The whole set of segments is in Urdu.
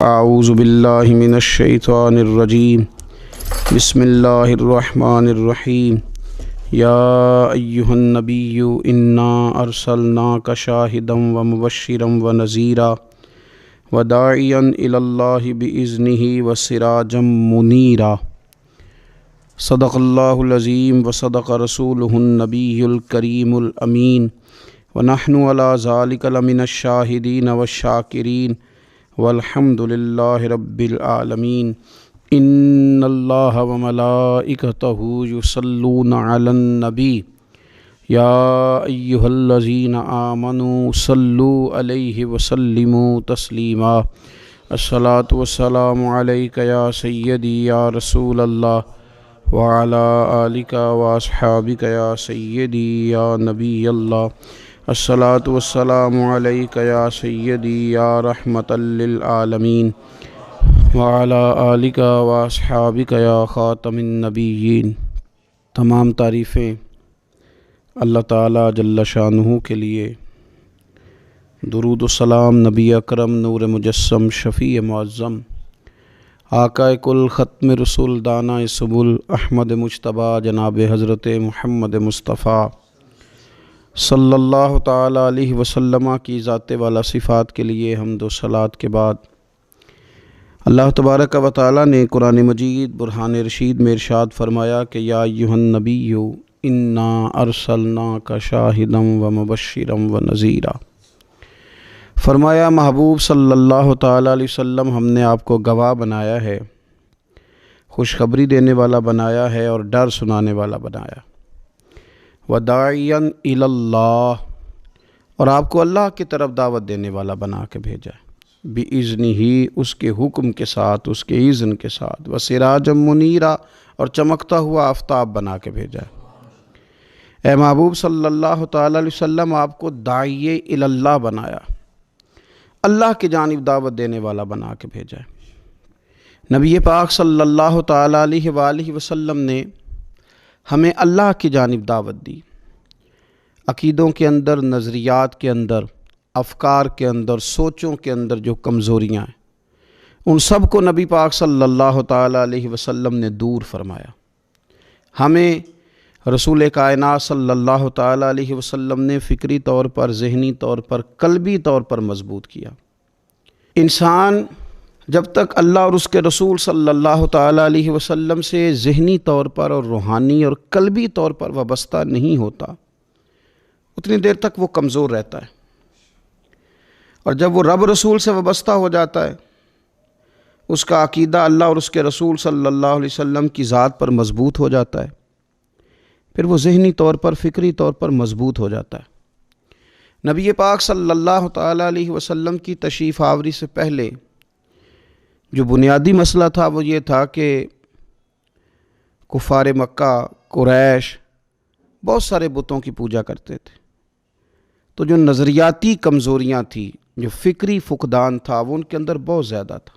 اعوذ باللہ من الشیطان الرجیم بسم اللہ الرحمن الرحیم یا ایہا النبی انا ارسلناک شاہدا ومبشرا ونذیرا وداعیا الی اللہ باذنہ وسراجا منیرا۔ صدق اللہ العظیم وصدق رسولہ النبی الکریم الامین ونحن علی ذلک لمن الشاہدین والشاکرین والحمد للہ رب العالمین۔ ان اللہ وملائکتہ یصلون علی النبی یا ایہا الذین آمنوا صلوا علیہ وسلموا تسلیما۔ الصلاۃ والسلام علیک یا سیدی یا رسول اللہ وعلی آلک واصحابک یا سیدی یا نبی اللہ۔ الصلاۃ والسلام علیک یا سیدی یا رحمۃ للعالمین وعلی آلک واصحابک یا خاتم النبیین۔ تمام تعریفیں اللہ تعالیٰ جل شانہ کے لیے، درود و سلام نبی اکرم نور مجسم شفیع معظم آقا کل ختم رسول دانا سبل احمد مجتبیٰ جناب حضرت محمد مصطفیٰ صلی اللہ تعالیٰ علیہ وسلم کی ذات والا صفات کے لیے حمد و صلوات کے بعد، اللہ تبارک و تعالیٰ نے قرآن مجید برہان رشید میں ارشاد فرمایا کہ یا ایھا النبی انا ارسلناک شاہدا ومبشرا ونذیرا۔ فرمایا محبوب صلی اللہ تعالیٰ علیہ وسلم، ہم نے آپ کو گواہ بنایا ہے، خوشخبری دینے والا بنایا ہے اور ڈر سنانے والا بنایا۔ وداعیا الی اللہ، اور آپ کو اللہ کی طرف دعوت دینے والا بنا کے بھیجا ہے، باذنہ، اس کے حکم کے ساتھ، اس کے اذن کے ساتھ، وسراجا منیرا، اور چمکتا ہوا آفتاب بنا کے بھیجا ہے۔ اے محبوب صلی اللہ تعالیٰ علیہ وسلم، آپ کو داعی الی اللہ بنایا، اللہ کی جانب دعوت دینے والا بنا کے بھیجا ہے۔ نبی پاک صلی اللہ تعالیٰ علیہ وآلہ وسلم نے ہمیں اللہ کی جانب دعوت دی۔ عقیدوں کے اندر، نظریات کے اندر، افکار کے اندر، سوچوں کے اندر جو کمزوریاں ہیں، ان سب کو نبی پاک صلی اللہ تعالیٰ علیہ وسلم نے دور فرمایا۔ ہمیں رسول کائنات صلی اللہ تعالیٰ علیہ وسلم نے فکری طور پر، ذہنی طور پر، قلبی طور پر مضبوط کیا۔ انسان جب تک اللہ اور اس کے رسول صلی اللہ تعالیٰ علیہ وسلم سے ذہنی طور پر اور روحانی اور قلبی طور پر وابستہ نہیں ہوتا، اتنی دیر تک وہ کمزور رہتا ہے، اور جب وہ رب رسول سے وابستہ ہو جاتا ہے، اس کا عقیدہ اللہ اور اس کے رسول صلی اللہ علیہ وسلم کی ذات پر مضبوط ہو جاتا ہے، پھر وہ ذہنی طور پر، فکری طور پر مضبوط ہو جاتا ہے۔ نبی پاک صلی اللہ تعالیٰ علیہ وسلم کی تشریف آوری سے پہلے جو بنیادی مسئلہ تھا وہ یہ تھا کہ کفار مکہ، قریش بہت سارے بتوں کی پوجا کرتے تھے، تو جو نظریاتی کمزوریاں تھیں، جو فکری فقدان تھا، وہ ان کے اندر بہت زیادہ تھا۔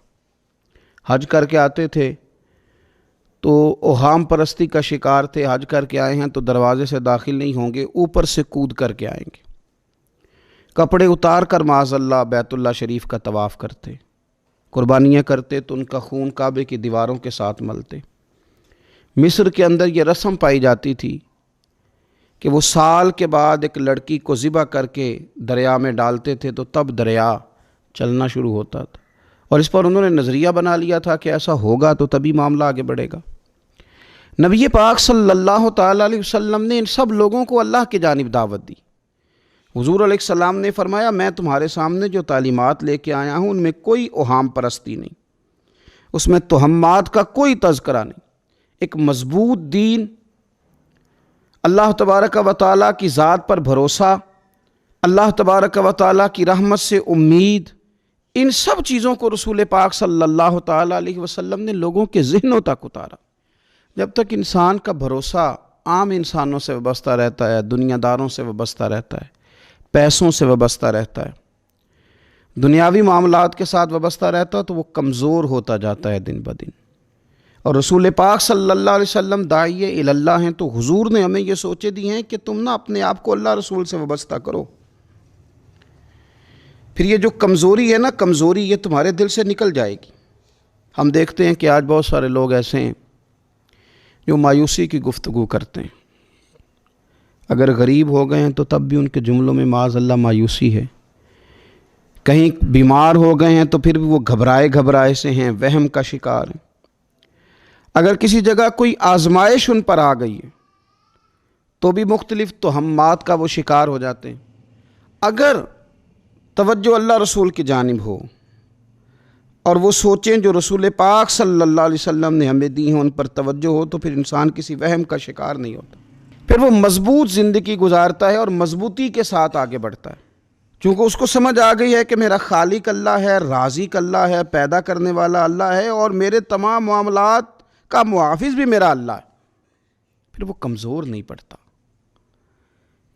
حج کر کے آتے تھے تو اوہام پرستی کا شکار تھے، حج کر کے آئے ہیں تو دروازے سے داخل نہیں ہوں گے، اوپر سے کود کر کے آئیں گے، کپڑے اتار کر معاذ اللہ بیت اللہ شریف کا طواف کرتے، قربانیاں کرتے تو ان کا خون کعبے کی دیواروں کے ساتھ ملتے۔ مصر کے اندر یہ رسم پائی جاتی تھی کہ وہ سال کے بعد ایک لڑکی کو ذبح کر کے دریا میں ڈالتے تھے تو تب دریا چلنا شروع ہوتا تھا، اور اس پر انہوں نے نظریہ بنا لیا تھا کہ ایسا ہوگا تو تبھی معاملہ آگے بڑھے گا۔ نبی پاک صلی اللہ تعالیٰ علیہ وسلم نے ان سب لوگوں کو اللہ کی جانب دعوت دی۔ حضور علیہ السلام نے فرمایا، میں تمہارے سامنے جو تعلیمات لے کے آیا ہوں ان میں کوئی اوہام پرستی نہیں، اس میں توہمات کا کوئی تذکرہ نہیں، ایک مضبوط دین، اللہ تبارک و تعالیٰ کی ذات پر بھروسہ، اللہ تبارک و تعالیٰ کی رحمت سے امید، ان سب چیزوں کو رسول پاک صلی اللہ تعالیٰ علیہ وسلم نے لوگوں کے ذہنوں تک اتارا۔ جب تک انسان کا بھروسہ عام انسانوں سے وابستہ رہتا ہے، دنیا داروں سے وابستہ رہتا ہے، پیسوں سے وابستہ رہتا ہے، دنیاوی معاملات کے ساتھ وابستہ رہتا ہے، تو وہ کمزور ہوتا جاتا ہے دن بدن۔ اور رسول پاک صلی اللہ علیہ وسلم داعی الی اللہ ہیں، تو حضور نے ہمیں یہ سوچے دی ہیں کہ تم نہ اپنے آپ کو اللہ رسول سے وابستہ کرو، پھر یہ جو کمزوری ہے نا، کمزوری یہ تمہارے دل سے نکل جائے گی۔ ہم دیکھتے ہیں کہ آج بہت سارے لوگ ایسے ہیں جو مایوسی کی گفتگو کرتے ہیں، اگر غریب ہو گئے ہیں تو تب بھی ان کے جملوں میں معاذ اللہ مایوسی ہے، کہیں بیمار ہو گئے ہیں تو پھر بھی وہ گھبرائے سے ہیں، وہم کا شکار ہیں، اگر کسی جگہ کوئی آزمائش ان پر آ گئی ہے تو بھی مختلف توہمات کا وہ شکار ہو جاتے ہیں۔ اگر توجہ اللہ رسول کی جانب ہو اور وہ سوچیں جو رسول پاک صلی اللہ علیہ وسلم نے ہمیں دی ہیں، ان پر توجہ ہو، تو پھر انسان کسی وہم کا شکار نہیں ہوتا، پھر وہ مضبوط زندگی گزارتا ہے اور مضبوطی کے ساتھ آگے بڑھتا ہے، چونکہ اس کو سمجھ آ گئی ہے کہ میرا خالق اللہ ہے، رازق اللہ ہے، پیدا کرنے والا اللہ ہے، اور میرے تمام معاملات کا محافظ بھی میرا اللہ ہے۔ پھر وہ کمزور نہیں پڑتا،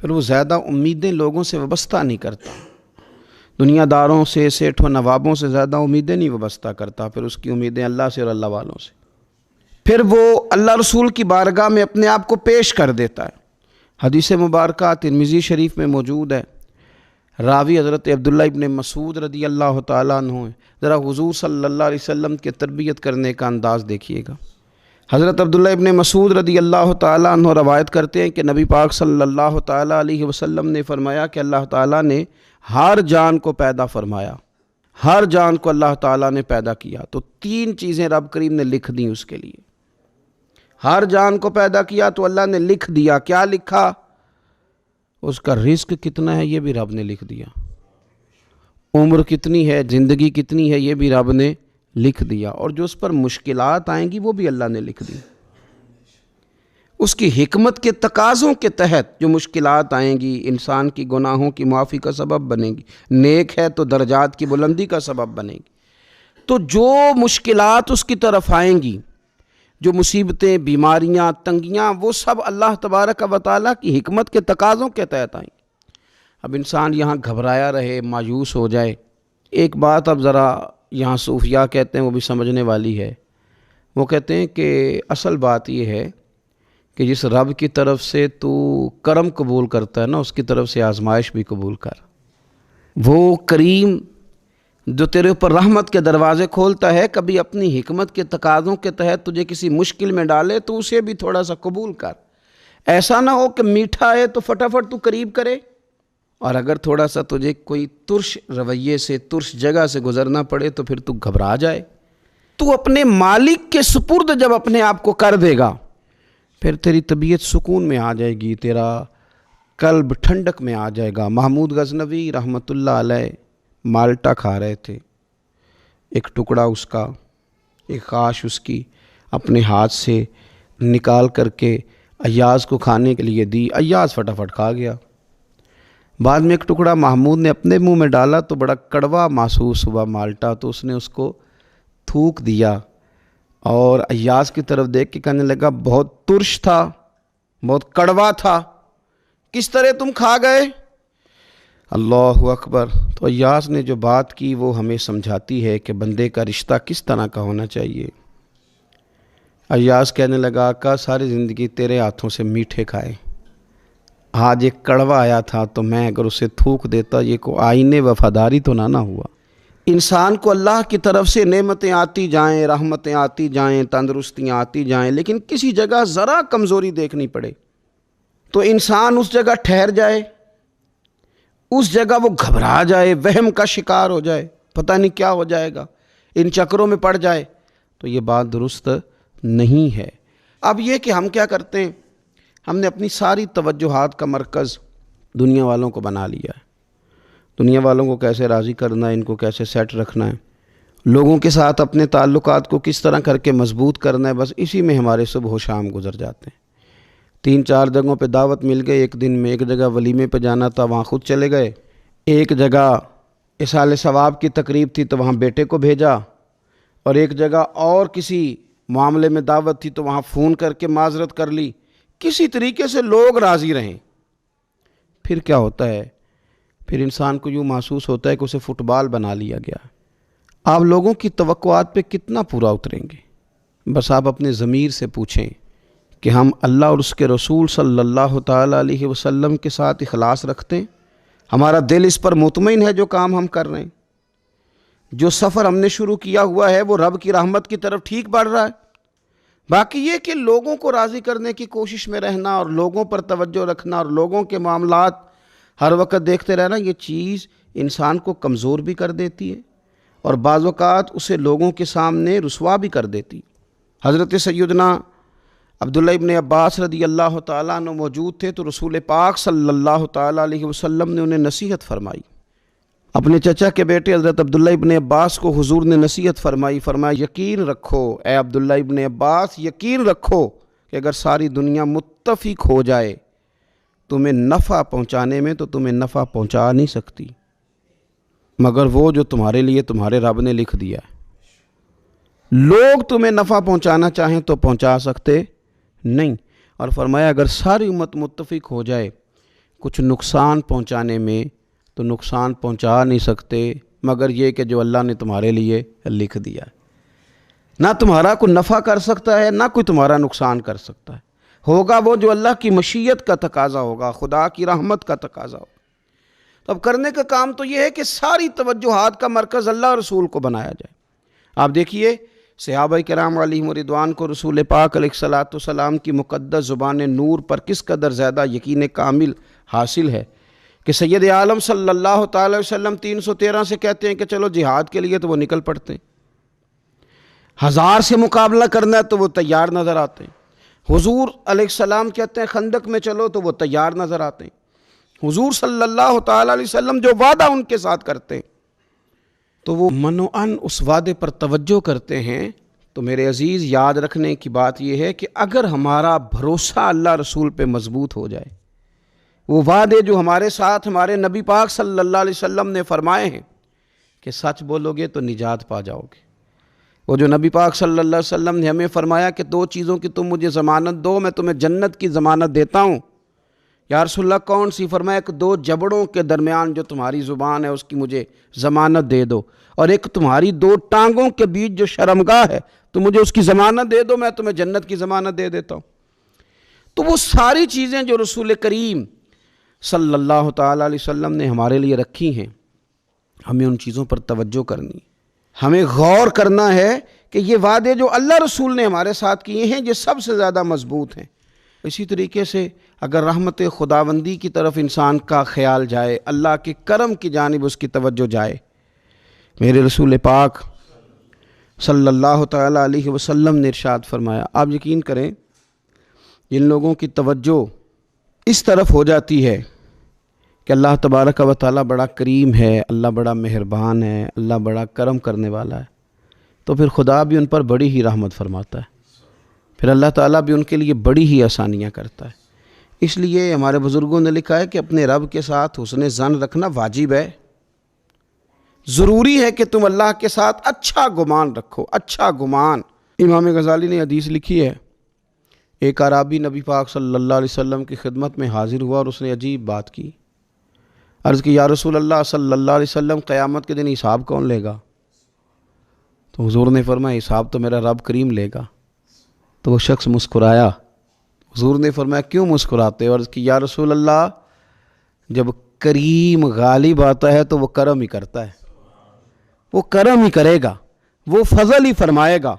پھر وہ زیادہ امیدیں لوگوں سے وابستہ نہیں کرتا، دنیا داروں سے، سیٹھوں نوابوں سے زیادہ امیدیں نہیں وابستہ کرتا، پھر اس کی امیدیں اللہ سے اور اللہ والوں سے۔ پھر وہ اللہ رسول کی بارگاہ میں اپنے آپ کو پیش کر دیتا ہے۔ حدیث مبارکہ ترمذی شریف میں موجود ہے، راوی حضرت عبداللہ ابن مسعود رضی اللہ تعالیٰ عنہ ہیں۔ ذرا حضور صلی اللہ علیہ وسلم کے تربیت کرنے کا انداز دیکھیے گا۔ حضرت عبداللہ ابن مسعود رضی اللہ تعالیٰ عنہ روایت کرتے ہیں کہ نبی پاک صلی اللہ تعالیٰ علیہ وسلم نے فرمایا کہ اللہ تعالیٰ نے ہر جان کو پیدا فرمایا، ہر جان کو اللہ تعالیٰ نے پیدا کیا، تو 3 چیزیں رب کریم نے لکھ دیں اس کے لیے۔ ہر جان کو پیدا کیا تو اللہ نے لکھ دیا، کیا لکھا؟ اس کا رزق کتنا ہے یہ بھی رب نے لکھ دیا، عمر کتنی ہے، زندگی کتنی ہے یہ بھی رب نے لکھ دیا، اور جو اس پر مشکلات آئیں گی وہ بھی اللہ نے لکھ دی۔ اس کی حکمت کے تقاضوں کے تحت جو مشکلات آئیں گی انسان کی گناہوں کی معافی کا سبب بنے گی، نیک ہے تو درجات کی بلندی کا سبب بنے گی۔ تو جو مشکلات اس کی طرف آئیں گی، جو مصیبتیں، بیماریاں، تنگیاں، وہ سب اللہ تبارک و تعالیٰ کی حکمت کے تقاضوں کے تحت آئیں گی۔ اب انسان یہاں گھبرایا رہے، مایوس ہو جائے۔ ایک بات اب ذرا یہاں صوفیاء کہتے ہیں، وہ بھی سمجھنے والی ہے۔ وہ کہتے ہیں کہ اصل بات یہ ہے کہ جس رب کی طرف سے تو کرم قبول کرتا ہے نا، اس کی طرف سے آزمائش بھی قبول کر۔ وہ کریم جو تیرے اوپر رحمت کے دروازے کھولتا ہے، کبھی اپنی حکمت کے تقاضوں کے تحت تجھے کسی مشکل میں ڈالے تو اسے بھی تھوڑا سا قبول کر۔ ایسا نہ ہو کہ میٹھا ہے تو فٹافٹ تو قریب کرے، اور اگر تھوڑا سا تجھے کوئی ترش رویے سے، ترش جگہ سے گزرنا پڑے تو پھر تو گھبرا جائے۔ تو اپنے مالک کے سپرد جب اپنے آپ کو کر دے گا، پھر تیری طبیعت سکون میں آ جائے گی، تیرا قلب ٹھنڈک میں آ جائے گا۔ محمود غزنوی رحمۃ اللہ علیہ مالٹا کھا رہے تھے، ایک ٹکڑا اس کا، ایک خاش اس کی اپنے ہاتھ سے نکال کر کے ایاز کو کھانے کے لیے دی، ایاز فٹافٹ کھا گیا۔ بعد میں ایک ٹکڑا محمود نے اپنے منہ میں ڈالا تو بڑا کڑوا محسوس ہوا مالٹا، تو اس نے اس کو تھوک دیا اور ایاز کی طرف دیکھ کے کہنے لگا بہت ترش تھا، بہت کڑوا تھا، کس طرح تم کھا گئے؟ اللہ اکبر۔ تو ایاز نے جو بات کی وہ ہمیں سمجھاتی ہے کہ بندے کا رشتہ کس طرح کا ہونا چاہیے۔ ایاز کہنے لگا آقا ساری زندگی تیرے ہاتھوں سے میٹھے کھائے، آج ایک کڑوا آیا تھا تو میں اگر اسے تھوک دیتا، یہ کو آئینے وفاداری تو نہ ہوا۔ انسان کو اللہ کی طرف سے نعمتیں آتی جائیں، رحمتیں آتی جائیں، تندرستیاں آتی جائیں، لیکن کسی جگہ ذرا کمزوری دیکھنی پڑے تو انسان اس جگہ ٹھہر جائے، اس جگہ وہ گھبرا جائے، وہم کا شکار ہو جائے، پتہ نہیں کیا ہو جائے گا، ان چکروں میں پڑ جائے، تو یہ بات درست نہیں ہے۔ اب یہ کہ ہم کیا کرتے ہیں، ہم نے اپنی ساری توجہات کا مرکز دنیا والوں کو بنا لیا ہے، دنیا والوں کو کیسے راضی کرنا ہے، ان کو کیسے سیٹ رکھنا ہے، لوگوں کے ساتھ اپنے تعلقات کو کس طرح کر کے مضبوط کرنا ہے، بس اسی میں ہمارے صبح و شام گزر جاتے ہیں۔ 3-4 جگہوں پہ دعوت مل گئی ایک دن میں، ایک جگہ ولیمے پہ جانا تھا وہاں خود چلے گئے، ایک جگہ اصال ثواب کی تقریب تھی تو وہاں بیٹے کو بھیجا، اور ایک جگہ اور کسی معاملے میں دعوت تھی تو وہاں فون کر کے معذرت کر لی۔ کسی طریقے سے لوگ راضی رہیں۔ پھر کیا ہوتا ہے، پھر انسان کو یوں محسوس ہوتا ہے کہ اسے فٹ بال بنا لیا گیا۔ آپ لوگوں کی توقعات پہ کتنا پورا اتریں گے؟ بس آپ اپنے ضمیر سے پوچھیں کہ ہم اللہ اور اس کے رسول صلی اللہ تعالیٰ علیہ وسلم کے ساتھ اخلاص رکھتے ہیں، ہمارا دل اس پر مطمئن ہے جو کام ہم کر رہے ہیں، جو سفر ہم نے شروع کیا ہوا ہے وہ رب کی رحمت کی طرف ٹھیک بڑھ رہا ہے۔ باقی یہ کہ لوگوں کو راضی کرنے کی کوشش میں رہنا اور لوگوں پر توجہ رکھنا اور لوگوں کے معاملات ہر وقت دیکھتے رہنا، یہ چیز انسان کو کمزور بھی کر دیتی ہے اور بعض اوقات اسے لوگوں کے سامنے رسوا بھی کر دیتی۔ حضرت سیدنا عبداللہ ابن عباس رضی اللہ تعالیٰ عنہ موجود تھے تو رسول پاک صلی اللہ تعالیٰ علیہ وسلم نے انہیں نصیحت فرمائی۔ اپنے چچا کے بیٹے حضرت عبداللہ ابن عباس کو حضور نے نصیحت فرمائی، فرمایا یقین رکھو اے عبداللہ ابن عباس، یقین رکھو کہ اگر ساری دنیا متفق ہو جائے تمہیں نفع پہنچانے میں تو تمہیں نفع پہنچا نہیں سکتی مگر وہ جو تمہارے لیے تمہارے رب نے لکھ دیا ہے۔ لوگ تمہیں نفع پہنچانا چاہیں تو پہنچا سکتے نہیں، اور فرمایا اگر ساری امت متفق ہو جائے کچھ نقصان پہنچانے میں تو نقصان پہنچا نہیں سکتے مگر یہ کہ جو اللہ نے تمہارے لیے لکھ دیا ہے۔ نہ تمہارا کوئی نفع کر سکتا ہے نہ کوئی تمہارا نقصان کر سکتا ہے، ہوگا وہ جو اللہ کی مشیت کا تقاضا ہوگا، خدا کی رحمت کا تقاضا ہوگا۔ تو اب کرنے کا کام تو یہ ہے کہ ساری توجہات کا مرکز اللہ رسول کو بنایا جائے۔ آپ دیکھیے صحابہ کرام علیہم رضوان کو رسول پاک علیہ الصلوۃ والسلام کی مقدس زبان نور پر کس قدر زیادہ یقین کامل حاصل ہے کہ سید عالم صلی اللہ تعالی وسلم 313 سے کہتے ہیں کہ چلو جہاد کے لیے تو وہ نکل پڑتے ہیں، 1000 سے مقابلہ کرنا ہے تو وہ تیار نظر آتے ہیں۔ حضور علیہ السلام کہتے ہیں خندق میں چلو تو وہ تیار نظر آتے ہیں۔ حضور صلی اللہ تعالی علیہ وسلم جو وعدہ ان کے ساتھ کرتے ہیں تو وہ منوعاً اس وعدے پر توجہ کرتے ہیں۔ تو میرے عزیز یاد رکھنے کی بات یہ ہے کہ اگر ہمارا بھروسہ اللہ رسول پہ مضبوط ہو جائے، وہ وعدے جو ہمارے ساتھ ہمارے نبی پاک صلی اللہ علیہ وسلم نے فرمائے ہیں کہ سچ بولو گے تو نجات پا جاؤ گے، وہ جو نبی پاک صلی اللہ علیہ وسلم نے ہمیں فرمایا کہ 2 چیزوں کی تم مجھے ضمانت دو، میں تمہیں جنت کی ضمانت دیتا ہوں۔ یا رسول اللہ کون سی؟ فرمایا کہ 2 جبڑوں کے درمیان جو تمہاری زبان ہے اس کی مجھے ضمانت دے دو، اور ایک تمہاری 2 ٹانگوں کے بیچ جو شرمگاہ ہے تو مجھے اس کی ضمانت دے دو، میں تمہیں جنت کی ضمانت دے دیتا ہوں۔ تو وہ ساری چیزیں جو رسول کریم صلی اللہ تعالیٰ علیہ وسلم نے ہمارے لیے رکھی ہیں، ہمیں ان چیزوں پر توجہ کرنی، ہمیں غور کرنا ہے کہ یہ وعدے جو اللہ رسول نے ہمارے ساتھ کیے ہیں یہ سب سے زیادہ مضبوط ہیں۔ اسی طریقے سے اگر رحمت خداوندی کی طرف انسان کا خیال جائے، اللہ کے کرم کی جانب اس کی توجہ جائے، میرے رسول پاک صلی اللہ تعالیٰ علیہ وسلم نے ارشاد فرمایا، آپ یقین کریں جن لوگوں کی توجہ اس طرف ہو جاتی ہے کہ اللہ تبارک و تعالیٰ بڑا کریم ہے، اللہ بڑا مہربان ہے، اللہ بڑا کرم کرنے والا ہے، تو پھر خدا بھی ان پر بڑی ہی رحمت فرماتا ہے، پھر اللہ تعالیٰ بھی ان کے لیے بڑی ہی آسانیاں کرتا ہے۔ اس لیے ہمارے بزرگوں نے لکھا ہے کہ اپنے رب کے ساتھ حسن ظن رکھنا واجب ہے، ضروری ہے کہ تم اللہ کے ساتھ اچھا گمان رکھو، اچھا گمان۔ امام غزالی نے حدیث لکھی ہے، ایک اعرابی نبی پاک صلی اللہ علیہ وسلم کی خدمت میں حاضر ہوا اور اس نے عجیب بات کی، عرض کی یا رسول اللہ صلی اللہ علیہ وسلم قیامت کے دن حساب کون لے گا؟ تو حضور نے فرمایا حساب تو میرا رب کریم لے گا۔ تو وہ شخص مسکرایا، حضور نے فرمایا کیوں مسکراتے ہو؟ عرض کی یا رسول اللہ جب کریم غالب آتا ہے تو وہ کرم ہی کرتا ہے، وہ کرم ہی کرے گا، وہ فضل ہی فرمائے گا۔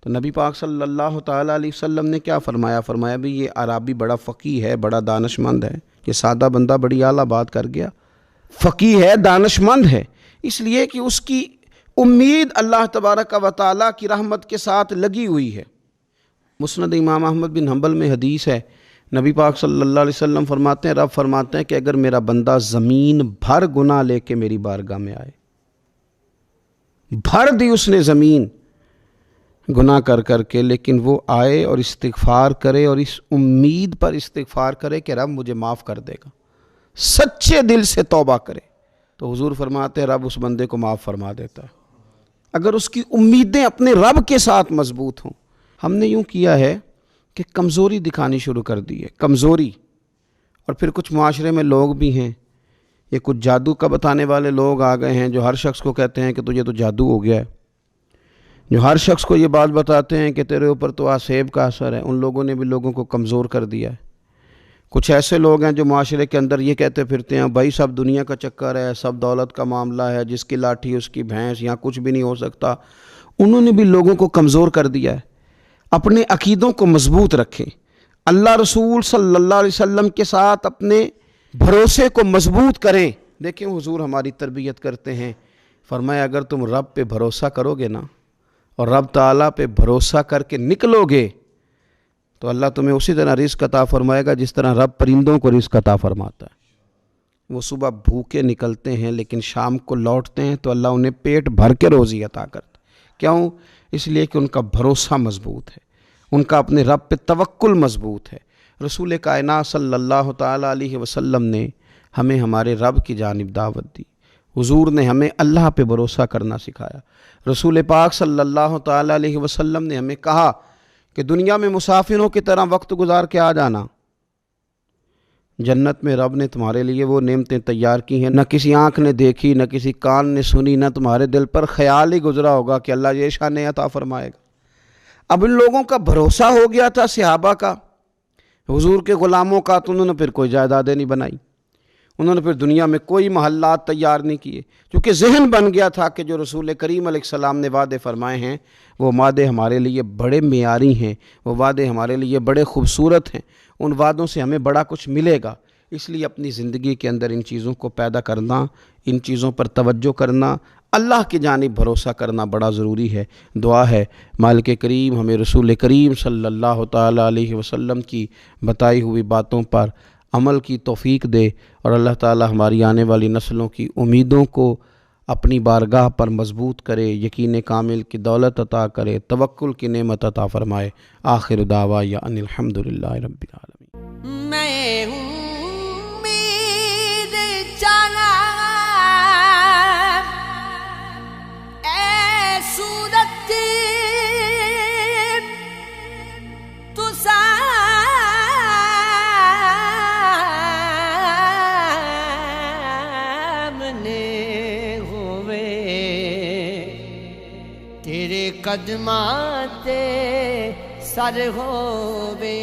تو نبی پاک صلی اللہ تعالیٰ علیہ وسلم نے کیا فرمایا؟ فرمایا بھی یہ عرابی بڑا فقیہ ہے، بڑا دانش مند ہے، یہ سادہ بندہ بڑی اعلیٰ بات کر گیا، فقیہ ہے، دانش مند ہے، اس لیے کہ اس کی امید اللہ تبارک و تعالیٰ کی رحمت کے ساتھ لگی ہوئی ہے۔ مسند امام احمد بن حنبل میں حدیث ہے، نبی پاک صلی اللہ علیہ وسلم فرماتے ہیں، رب فرماتے ہیں کہ اگر میرا بندہ زمین بھر گناہ لے کے میری بارگاہ میں آئے، بھر دی اس نے زمین گناہ کر کر کے، لیکن وہ آئے اور استغفار کرے اور اس امید پر استغفار کرے کہ رب مجھے معاف کر دے گا، سچے دل سے توبہ کرے، تو حضور فرماتے ہیں رب اس بندے کو معاف فرما دیتا ہے، اگر اس کی امیدیں اپنے رب کے ساتھ مضبوط ہوں۔ ہم نے یوں کیا ہے کہ کمزوری دکھانی شروع کر دی ہے، کمزوری، اور پھر کچھ معاشرے میں لوگ بھی ہیں، یہ کچھ جادو کا بتانے والے لوگ آ گئے ہیں جو ہر شخص کو کہتے ہیں کہ تجھے تو جادو ہو گیا ہے، جو ہر شخص کو یہ بات بتاتے ہیں کہ تیرے اوپر تو آسیب کا اثر ہے۔ ان لوگوں نے بھی لوگوں کو کمزور کر دیا ہے۔ کچھ ایسے لوگ ہیں جو معاشرے کے اندر یہ کہتے پھرتے ہیں بھائی سب دنیا کا چکر ہے، سب دولت کا معاملہ ہے، جس کی لاٹھی اس کی بھینس، یہاں کچھ بھی نہیں ہو سکتا۔ انہوں نے بھی لوگوں کو کمزور کر دیا ہے۔ اپنے عقیدوں کو مضبوط رکھیں، اللہ رسول صلی اللہ علیہ وسلم کے ساتھ اپنے بھروسے کو مضبوط کریں۔ دیکھیں حضور ہماری تربیت کرتے ہیں، فرمایا اگر تم رب پہ بھروسہ کرو گے نا اور رب تعالیٰ پہ بھروسہ کر کے نکلو گے تو اللہ تمہیں اسی طرح رزق عطا فرمائے گا جس طرح رب پرندوں کو رزق عطا فرماتا ہے۔ وہ صبح بھوکے نکلتے ہیں لیکن شام کو لوٹتے ہیں تو اللہ انہیں پیٹ بھر کے روزی عطا کرتا ہے۔ کیوں؟ اس لیے کہ ان کا بھروسہ مضبوط ہے، ان کا اپنے رب پہ توکل مضبوط ہے۔ رسول کائنات صلی اللہ تعالیٰ علیہ وسلم نے ہمیں ہمارے رب کی جانب دعوت دی۔ حضور نے ہمیں اللہ پہ بھروسہ کرنا سکھایا۔ رسول پاک صلی اللہ تعالیٰ علیہ وسلم نے ہمیں کہا کہ دنیا میں مسافروں کی طرح وقت گزار کے آ جانا، جنت میں رب نے تمہارے لیے وہ نعمتیں تیار کی ہیں نہ کسی آنکھ نے دیکھی، نہ کسی کان نے سنی، نہ تمہارے دل پر خیال ہی گزرا ہوگا کہ اللہ یہ شان عطا فرمائے گا۔ اب ان لوگوں کا بھروسہ ہو گیا تھا صحابہ کا، حضور کے غلاموں کا، تو انہوں نے پھر کوئی جائیدادیں نہیں بنائی، انہوں نے پھر دنیا میں کوئی محلات تیار نہیں کیے، کیونکہ ذہن بن گیا تھا کہ جو رسول کریم علیہ السلام نے وعدے فرمائے ہیں وہ وعدے ہمارے لیے بڑے معیاری ہیں، وہ وعدے ہمارے لیے بڑے خوبصورت ہیں، ان وعدوں سے ہمیں بڑا کچھ ملے گا۔ اس لیے اپنی زندگی کے اندر ان چیزوں کو پیدا کرنا، ان چیزوں پر توجہ کرنا، اللہ کی جانب بھروسہ کرنا بڑا ضروری ہے۔ دعا ہے مالک کریم ہمیں رسول کریم صلی اللہ تعالیٰ علیہ وسلم کی بتائی ہوئی باتوں پر عمل کی توفیق دے، اور اللہ تعالیٰ ہماری آنے والی نسلوں کی امیدوں کو اپنی بارگاہ پر مضبوط کرے، یقین کامل کی دولت عطا کرے، توکل کی نعمت عطا فرمائے۔ آخر دعوایا ان الحمدللہ رب العالمین۔ میں ہوں میرے جانا اے صورت تو تیرے قدماں تے سر ہووے۔